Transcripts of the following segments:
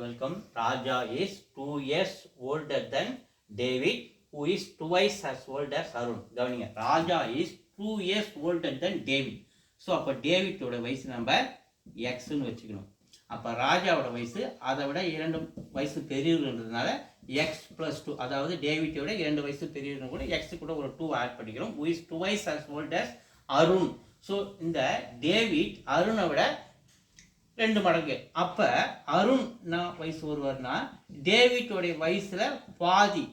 welcome. Raja is 2 years older than David, who is twice as old as Arun. கவனிங்க, ராஜா is 2 years older than David. So அப்போ டேவிட்டோட வயசு நம்ம எக்ஸ்ன்னு வச்சுக்கணும். அப்போ ராஜாவோட வயசு அதை விட 2 வயசு பெரியதுன்றதுனால எக்ஸ் ப்ளஸ் 2, அதாவது டேவிட்டோட 2 வயசு பெரியதுன்னு கூட எக்ஸ் கூட ஒரு 2 ஆட் பண்ணிக்கிறோம். who is twice as old as Arun. So இந்த டேவிட் அருணை விட 2 மடங்கு. அப்போ அருண் வயசு வருவார்னா டேவிட்டோடைய வயசுல பாதி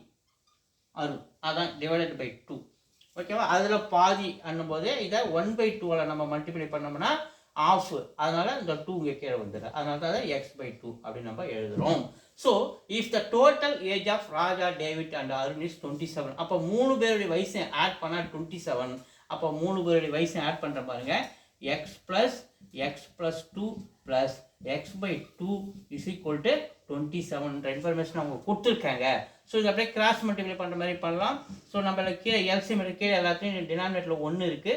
அருண், அதான் டிவைடட் பை 2. ஓகேவா? அதில் பாதி அண்ணும்போது இதை 1/2 நம்ம மல்டிப்ளை பண்ணோம்னா ஆஃப், அதனால இந்த 2 இங்கே கீழே வந்துடும். அதனால தான் x/2 அப்படின்னு நம்ம எழுதுறோம். So if the total age of Raja, David and Arun is 27, அப்போ 3 பேருடைய வயசை ஆட் பண்ணால் 27. அப்போ 3 பேருடைய வயசை ஆட் பண்ணுற பாருங்க, x plus 2 plus x/2 is equal to 27 information அவங்க கொடுத்துருக்காங்க. ஸோ இது அப்படியே கிராஸ் மல்டிப்ளை பண்ணுற மாதிரி பண்ணலாம். ஸோ நம்ம கீழே எல்சிஎம் கீழே எல்லாத்தையும் டினாமினேட்டரில் 1 இருக்குது.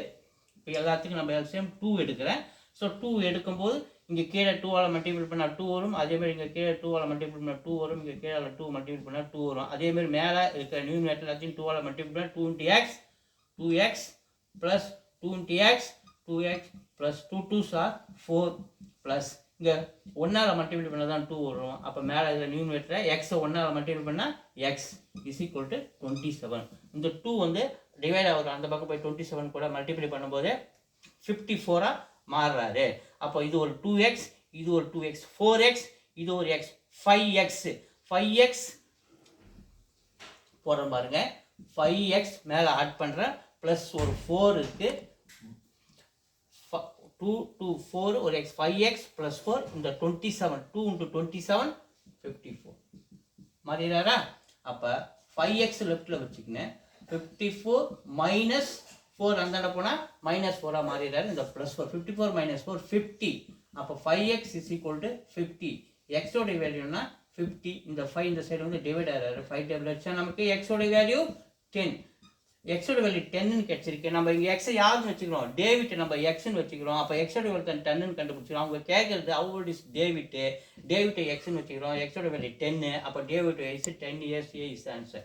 இப்போ எல்லாத்துக்கும் நம்ம எல்சிஎம் 2 எடுக்கிறேன். ஸோ 2 எடுக்கும்போது இங்கே கீழே 2ஆல் மல்டிபிள் பண்ணால் 2 வரும். அதேமாதிரி இங்கே கீழே 2ஆல் மல்டிபிள் பண்ணால் 2 வரும். இங்கே கீழே 2 மல்டிபிள் பண்ணால் 2 வரும். அதேமாதிரி மேலே இருக்கிற நியூமரேட்டர் எல்லாத்தையும் 2ஆல் மல்டிபிள் பண்ணால் 2 × x, 2x plus 2 × x, 2x plus 2 2s are 4 plus இங்கே 1ஆல் மல்டிபிள் பண்ணால் தான் 2 வரும். அப்போ மேலே இதில் நியூமரேட்டரை எக்ஸை 1ஆல் மல்டிபிள் பண்ணால் எக்ஸ் இஸ் ஈக்குவல் டு 27. இந்த 2 வந்து டிவைட் ஆகும், அந்த பக்கம் போய் 27 கூட மல்டிப்ளை பண்ணும்போது 54ஆக மாறுறாரு. அப்போ இது ஒரு 2x, இது ஒரு 2x, 4x, இது ஒரு x, 5x போடுறோம் பாருங்க. 5x மேலே ஆட் பண்ணுறேன், ப்ளஸ் ஒரு 4 இருக்குது, 2 2 4 ஒரு x, 5x plus 4 இந்த 27, 2 × 27 54 மாறிடாரா? அப்போ 5x லெஃப்டில் வச்சுக்கினேன், 54 மைனஸ் 4 அந்தாண்ட போனால் -4ஆக மாறிடாரு. இந்த ப்ளஸ் 4, 54 - 4 50. அப்போ 5x is equal to 50. எக்ஸோட வேல்யூனா 50. இந்த 5 இந்த சைடு வந்து டிவைட் ஆகிறாரு. 5 டேபிள் வச்சா நமக்கு எக்ஸோட வேல்யூ 10. எக்ஸோட வேல்யூ 10ன்னு கிடச்சிருக்கு. நம்ம இங்கே எக்ஸை யாருன்னு வச்சுக்கிறோம், டேவிட் நம்ம எக்ஸ்ன்னு வச்சுக்கிறோம். அப்போ எக்ஸோட வேல்யூ 10ன்னு கண்டுபிடிச்சிக்கிறோம். அவங்க கேட்கறது how old is டேவிட்டை எக்ஸ்ன்னு வச்சுக்கிறோம். எக்ஸோட வேல்யூ 10. அப்போ டேவிட் வயசு 10 years is answer.